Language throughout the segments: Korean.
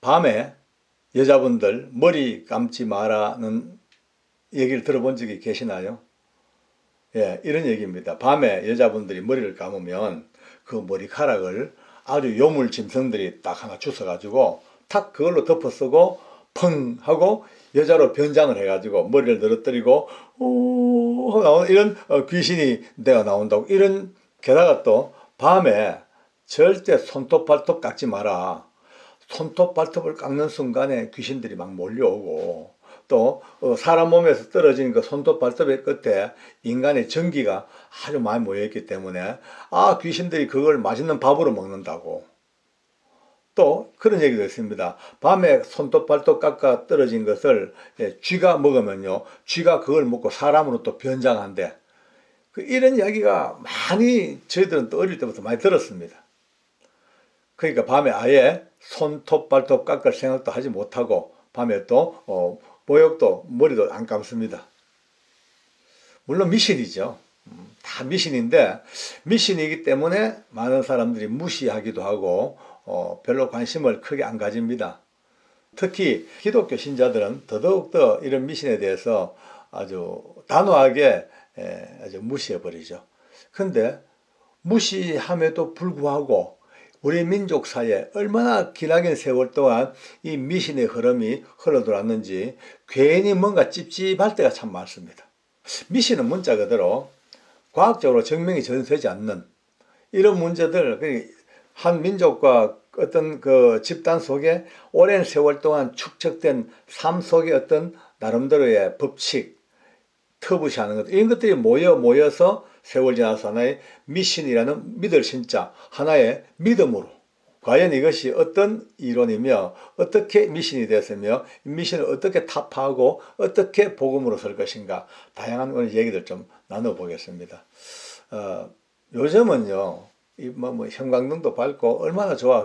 밤에 여자분들 머리 감지 마라는 얘기를 들어본 적이 계시나요? 예, 이런 얘기입니다. 밤에 여자분들이 머리를 감으면 그 머리카락을 아주 요물 짐승들이 딱 하나 주워가지고 탁 그걸로 덮어쓰고 펑 하고 여자로 변장을 해가지고 머리를 늘어뜨리고 오 나오는 이런 귀신이 내가 나온다고. 이런 게다가 또 밤에 절대 손톱 발톱 깎지 마라. 손톱 발톱을 깎는 순간에 귀신들이 막 몰려오고, 또 사람 몸에서 떨어지는 그 손톱 발톱의 끝에 인간의 전기가 아주 많이 모여있기 때문에 귀신들이 그걸 맛있는 밥으로 먹는다고. 또 그런 얘기도 있습니다. 밤에 손톱 발톱 깎아 떨어진 것을 쥐가 먹으면요, 쥐가 그걸 먹고 사람으로 또 변장한대. 이런 이야기가 많이 저희들은 또 어릴 때부터 많이 들었습니다. 그러니까 밤에 아예 손톱 발톱 깎을 생각도 하지 못하고 밤에 또 모욕도 머리도 안 감습니다. 물론 미신이죠. 다 미신인데, 미신이기 때문에 많은 사람들이 무시하기도 하고 별로 관심을 크게 안 가집니다. 특히 기독교 신자들은 더더욱더 이런 미신에 대해서 아주 단호하게 아주 무시해버리죠. 근데 무시함에도 불구하고 우리 민족 사이에 얼마나 기나긴 세월 동안 이 미신의 흐름이 흘러들어왔는지 괜히 뭔가 찝찝할 때가 참 많습니다. 미신은 문자 그대로 과학적으로 증명이 전되지 않는 이런 문제들, 한 민족과 어떤 그 집단 속에 오랜 세월 동안 축적된 삶 속의 어떤 나름대로의 법칙, 터부시하는 것, 이런 것들이 모여서 세월 지나서 하나의 미신이라는 믿을 신자, 하나의 믿음으로, 과연 이것이 어떤 이론이며 어떻게 미신이 됐으며 미신을 어떻게 타파하고 어떻게 복음으로 설 것인가, 다양한 오늘 얘기들 좀 나눠보겠습니다. 요즘은요, 형광등도 밝고 얼마나 좋아.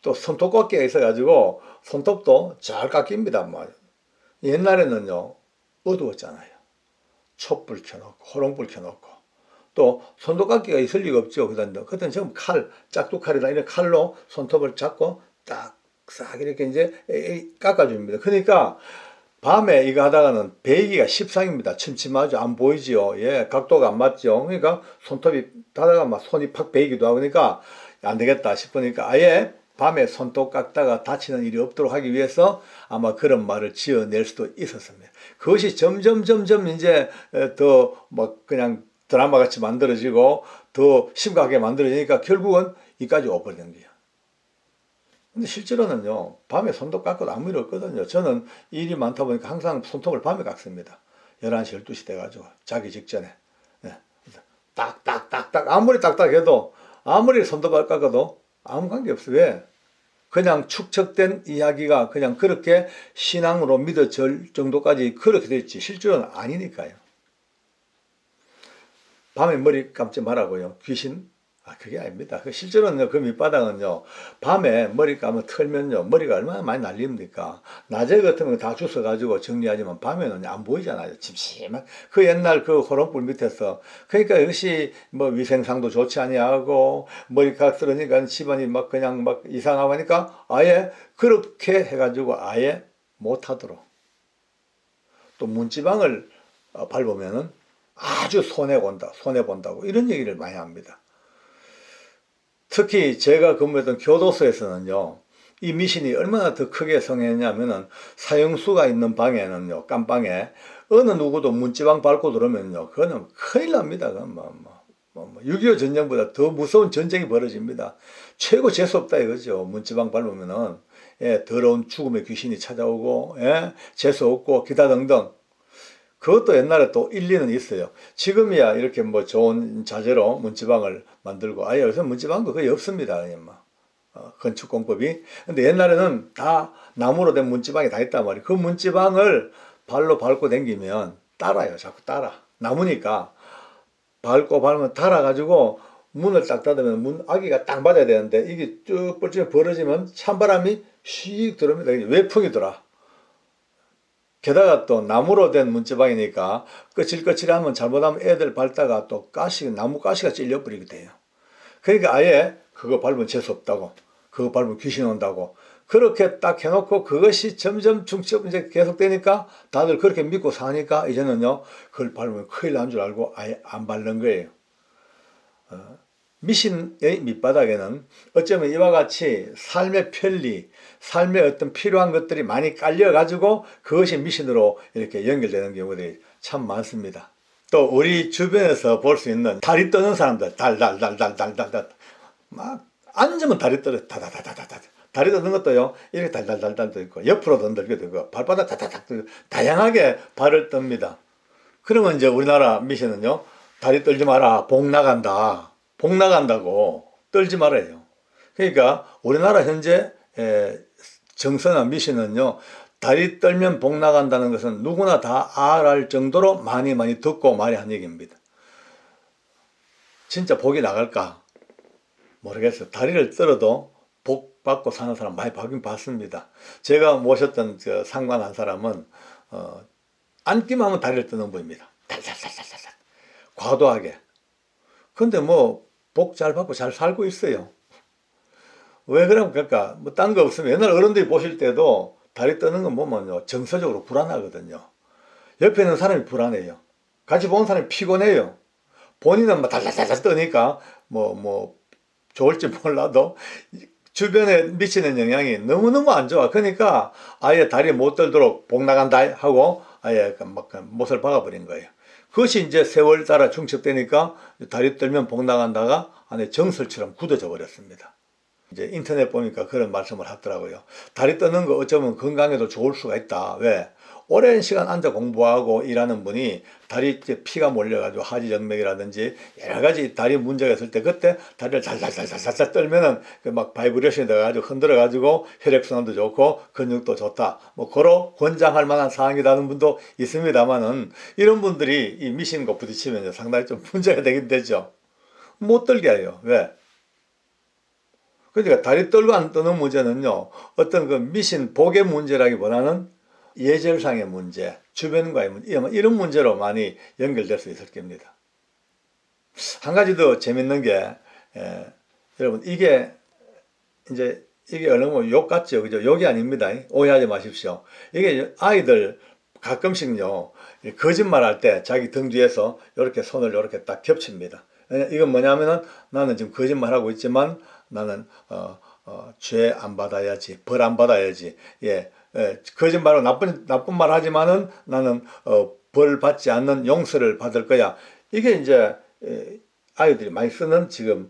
또 손톱깎이가 있어가지고 손톱도 잘 깎입니다. 옛날에는요, 어두웠잖아요. 촛불 켜놓고 호롱불 켜놓고 또 손톱깎이가 있을 리가 없죠. 그때는 전부 짝두칼이나 이런 칼로 손톱을 잡고 딱 싹 이렇게 이제 깎아줍니다. 그러니까 밤에 이거 하다가는 베이기가 십상입니다. 침침하죠. 안 보이지요. 예, 각도가 안 맞죠. 그러니까 손톱이 닿다가 막 손이 팍 베이기도 하고, 그러니까 안 되겠다 싶으니까 아예 밤에 손톱 깎다가 다치는 일이 없도록 하기 위해서 아마 그런 말을 지어낼 수도 있었습니다. 그것이 점점 이제 더 막 그냥 드라마 같이 만들어지고 더 심각하게 만들어지니까 결국은 이까지 오버된 거예요. 근데 실제로는요, 밤에 손톱 깎아도 아무 일 없거든요. 저는 일이 많다 보니까 항상 손톱을 밤에 깎습니다. 11시, 12시 돼가지고 자기 직전에. 네. 딱딱딱딱 아무리 딱딱해도 아무리 손톱을 깎아도 아무 관계 없어요. 왜? 그냥 축적된 이야기가 그냥 그렇게 신앙으로 믿어질 정도까지 그렇게 됐지 실제로는 아니니까요. 밤에 머리 감지 말라고요. 귀신? 그게 아닙니다. 실제로는 그 밑바닥은요, 밤에 머리 감을 털면요, 머리가 얼마나 많이 날립니까? 낮에 같으면 다 주워가지고 정리하지만 밤에는 안 보이잖아요. 침침한 그 옛날 그 호롱불 밑에서. 그러니까 이것이 위생상도 좋지 아니하고 머리카락 쓰러지니까 집안이 막 그냥 막 이상하고 하니까 아예 그렇게 해가지고 아예 못하도록. 또 문지방을 밟으면은 아주 손해본다고 이런 얘기를 많이 합니다. 특히 제가 근무했던 교도소에서는요, 이 미신이 얼마나 더 크게 성행했냐면은 사형수가 있는 방에는요, 깜방에 어느 누구도 문지방 밟고 들어오면요, 그거는 큰일 납니다. 6.25 전쟁보다 더 무서운 전쟁이 벌어집니다. 최고 재수없다 이거죠. 문지방 밟으면은, 예, 더러운 죽음의 귀신이 찾아오고, 예, 재수없고 기타 등등. 그것도 옛날에 또 일리는 있어요. 지금이야 이렇게 좋은 자재로 문지방을 만들고, 아예 요새 문지방도 거의 없습니다. 건축공법이. 근데 옛날에는 다 나무로 된 문지방이 다 있단 말이에요. 그 문지방을 발로 밟고 다니면 따라요. 자꾸 따라. 나무니까 밟고 밟으면 달아가지고 문을 딱 닫으면 문 아기가 딱 맞아야 되는데 이게 쭉 뻘쭘 벌어지면 찬바람이 씩 들어옵니다. 외풍이 돌아. 게다가 또 나무로 된 문지방이니까 거칠거칠하면 잘못하면 애들 밟다가 또 나무 가시가 찔려버리게 돼요. 그러니까 아예 그거 밟으면 재수 없다고, 그거 밟으면 귀신 온다고, 그렇게 딱 해놓고 그것이 점점 중첩 이제 계속되니까 다들 그렇게 믿고 사니까 이제는요, 그걸 바르면 큰일 난 줄 알고 아예 안 바르는 거예요. 미신의 밑바닥에는 어쩌면 이와 같이 삶의 편리, 삶의 어떤 필요한 것들이 많이 깔려가지고 그것이 미신으로 이렇게 연결되는 경우들이 참 많습니다. 또 우리 주변에서 볼 수 있는 다리 떠는 사람들, 달달달달달달달 막 앉으면 다리 떨어 다다다다다다. 다리 떠는 것도요, 이렇게 달달달달도 있고 옆으로 던들기도 있고 발바닥 다다닥 다양하게 발을 떱니다. 그러면 이제 우리나라 미신은요, 다리 떨지 마라, 복 나간다, 복 나간다고 떨지 말아요. 그러니까 우리나라 현재 정서나 미신은요, 다리 떨면 복 나간다는 것은 누구나 다 알할 정도로 많이 듣고 많이 한 얘기입니다. 진짜 복이 나갈까 모르겠어요. 다리를 떨어도 복 받고 사는 사람 많이 보긴 봤습니다. 제가 모셨던 그 상관 한 사람은 앉기만 하면 다리를 떠는 분입니다. 달달달달달 과도하게. 근데 뭐 복 잘 받고 잘 살고 있어요. 왜 그러면 그럴까? 뭐 딴 거 없으면 옛날 어른들이 보실 때도 다리 떠는 건 보면요, 정서적으로 불안하거든요. 옆에 있는 사람이 불안해요. 같이 보는 사람이 피곤해요. 본인은 뭐 달달달달 떠니까 뭐 좋을지 몰라도 주변에 미치는 영향이 너무너무 안 좋아. 그러니까 아예 다리 못 떨도록 복 나간다 하고 아예 막 못을 박아버린 거예요. 그것이 이제 세월 따라 중첩되니까 다리 떨면 복 나간다가 안에 정설처럼 굳어져 버렸습니다. 이제 인터넷 보니까 그런 말씀을 하더라고요. 다리 떠는 거 어쩌면 건강에도 좋을 수가 있다. 왜? 오랜 시간 앉아 공부하고 일하는 분이 다리 피가 몰려가지고 하지정맥이라든지 여러 가지 다리 문제가 있을 때 그때 다리를 달달달달달 떨면은 막 바이브레이션이 돼가지고 흔들어가지고 혈액순환도 좋고 근육도 좋다. 뭐 그런 권장할 만한 사항이라는 분도 있습니다만은 이런 분들이 이 미신과 부딪히면 상당히 좀 문제가 되긴 되죠. 못 떨게 해요. 왜? 그러니까 다리 떨고 안 떠는 문제는요, 어떤 그 미신 복의 문제라기보다는 예절상의 문제, 주변과의 문제, 이런 문제로 많이 연결될 수 있을 겁니다. 한 가지 더 재밌는 게, 여러분, 이게 어느 뭐 욕 같죠? 그죠? 욕이 아닙니다. 오해하지 마십시오. 이게 아이들 가끔씩요, 거짓말 할 때 자기 등 뒤에서 이렇게 손을 이렇게 딱 겹칩니다. 이건 뭐냐면은 나는 지금 거짓말 하고 있지만 나는 죄 안 받아야지, 벌 안 받아야지. 거짓말로 나쁜 말 하지만은 나는 벌 받지 않는 용서를 받을 거야. 이게 이제 아이들이 많이 쓰는 지금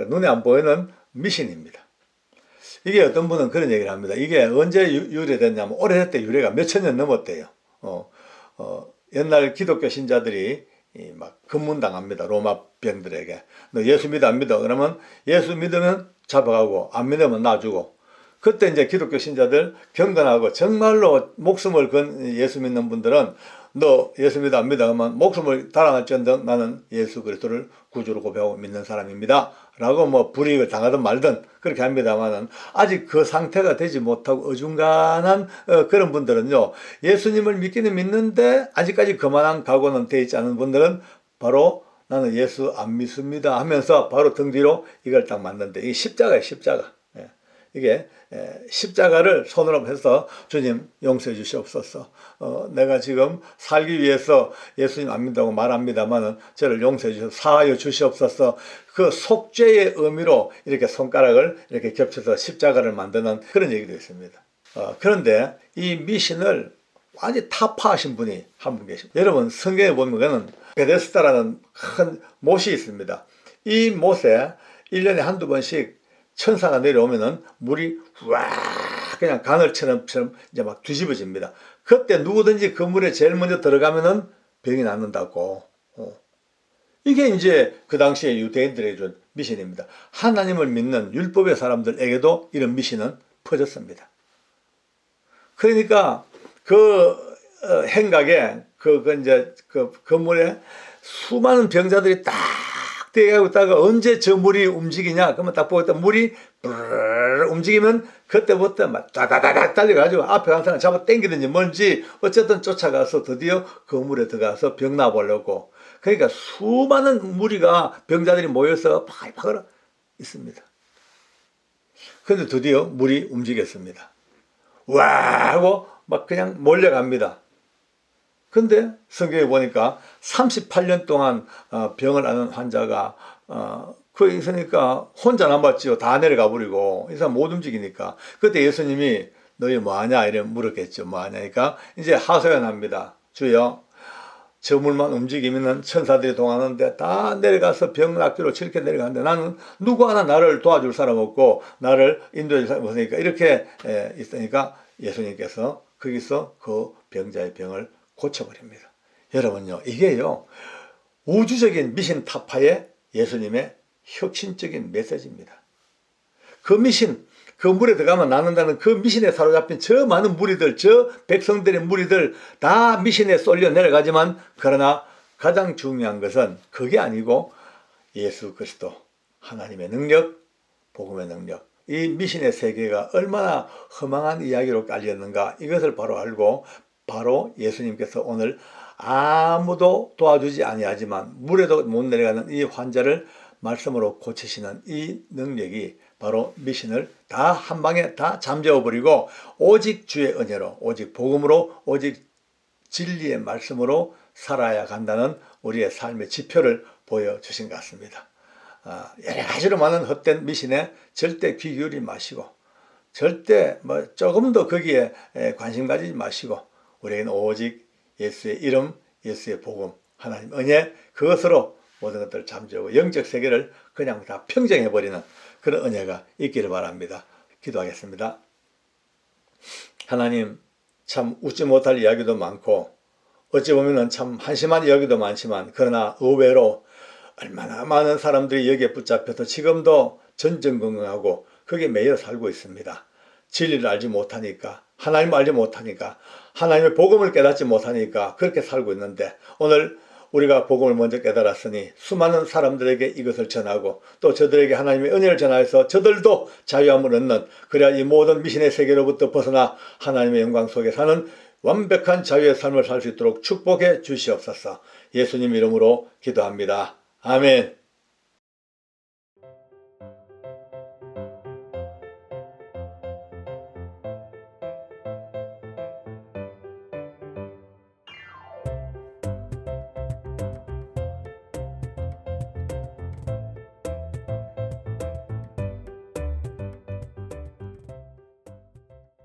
눈에 안 보이는 미신입니다. 이게 어떤 분은 그런 얘기를 합니다. 이게 언제 유래됐냐면 오래됐대. 유래가 몇천 년 넘었대요. 옛날 기독교 신자들이 막 금문당합니다. 로마 병들에게. 너 예수 믿어 안 믿어? 그러면 예수 믿으면 잡아가고 안 믿으면 놔주고. 그때 이제 기독교 신자들 경건하고 정말로 목숨을 건 예수 믿는 분들은 너 예수 믿어 안 믿어? 그러면 목숨을 달아날지언정 나는 예수 그리스도를 구주로 고백하고 믿는 사람입니다. 라고 뭐 불이익을 당하든 말든 그렇게 합니다만은 아직 그 상태가 되지 못하고 어중간한 그런 분들은요, 예수님을 믿기는 믿는데 아직까지 그만한 각오는 되어 있지 않은 분들은 바로 나는 예수 안 믿습니다 하면서 바로 등 뒤로 이걸 딱 만드는데 이게 십자가예요. 십자가. 이게 십자가를 손으로 해서 주님 용서해 주시옵소서. 내가 지금 살기 위해서 예수님 안 믿다고 말합니다만은 저를 용서해 주셔서 사하여 주시옵소서. 그 속죄의 의미로 이렇게 손가락을 이렇게 겹쳐서 십자가를 만드는 그런 얘기도 있습니다. 그런데 이 미신을 완전히 타파하신 분이 한 분 계십니다. 여러분 성경에 보면은 베데스다라는 큰 못이 있습니다. 이 못에 1년에 한두 번씩 천사가 내려오면은 물이 와 그냥 가늘처럼 이제 막 뒤집어집니다. 그때 누구든지 그 물에 제일 먼저 들어가면은 병이 낫는다고. 이게 이제 그 당시에 유대인들에게 준 미신입니다. 하나님을 믿는 율법의 사람들에게도 이런 미신은 퍼졌습니다. 그러니까 그 행각에 그 물에 수많은 병자들이 딱 대기하고 있다가 언제 저 물이 움직이냐? 그러면 딱 보겠다. 물이 움직이면 그때부터 막 다다다닥 달려가지고 앞에 간 사람 잡아 당기든지 뭔지 어쨌든 쫓아가서 드디어 그 물에 들어가서 병 나보려고. 그러니까 수많은 무리가 병자들이 모여서 파글파글 있습니다. 근데 드디어 물이 움직였습니다. 와 하고 막 그냥 몰려갑니다. 근데 성경에 보니까 38년 동안 병을 앓는 환자가 거기 있으니까 혼자 남았지요. 다 내려가 버리고 이 사람 못 움직이니까. 그때 예수님이 너희 뭐하냐 이래 물었겠죠. 뭐하냐니까 이제 하소연합니다. 주여, 저 물만 움직이면은 천사들이 동하는데 다 내려가서 병 낫기로 저렇게 내려가는데 나는 누구 하나 나를 도와줄 사람 없고 나를 인도해 줄 사람 없으니까 이렇게 있으니까 예수님께서 거기서 그 병자의 병을 고쳐버립니다. 여러분요, 이게요 우주적인 미신 타파의 예수님의 혁신적인 메시지입니다. 그 미신, 그 물에 들어가면 낫는다는 그 미신에 사로잡힌 저 많은 무리들, 저 백성들의 무리들 다 미신에 쏠려 내려가지만 그러나 가장 중요한 것은 그게 아니고 예수 그리스도 하나님의 능력, 복음의 능력, 이 미신의 세계가 얼마나 허망한 이야기로 깔렸는가 이것을 바로 알고 바로 예수님께서 오늘 아무도 도와주지 아니하지만 물에도 못 내려가는 이 환자를 말씀으로 고치시는 이 능력이 바로 미신을 다 한 방에 다 잠재워 버리고 오직 주의 은혜로 오직 복음으로 오직 진리의 말씀으로 살아야 간다는 우리의 삶의 지표를 보여주신 것 같습니다. 여러 가지로 많은 헛된 미신에 절대 귀 기울이지 마시고 절대 조금도 거기에 관심 가지지 마시고 우리에게는 오직 예수의 이름, 예수의 복음, 하나님 은혜 그것으로 모든 것들을 잠재우고 영적 세계를 그냥 다 평정해버리는 그런 은혜가 있기를 바랍니다. 기도하겠습니다. 하나님, 참 웃지 못할 이야기도 많고 어찌 보면 참 한심한 이야기도 많지만 그러나 의외로 얼마나 많은 사람들이 여기에 붙잡혀서 지금도 전전긍긍하고 거기에 매여 살고 있습니다. 진리를 알지 못하니까 하나님을 알지 못하니까 하나님의 복음을 깨닫지 못하니까 그렇게 살고 있는데 오늘 우리가 복음을 먼저 깨달았으니 수많은 사람들에게 이것을 전하고 또 저들에게 하나님의 은혜를 전하여서 저들도 자유함을 얻는 그래야 이 모든 미신의 세계로부터 벗어나 하나님의 영광 속에 사는 완벽한 자유의 삶을 살 수 있도록 축복해 주시옵소서. 예수님 이름으로 기도합니다. 아멘.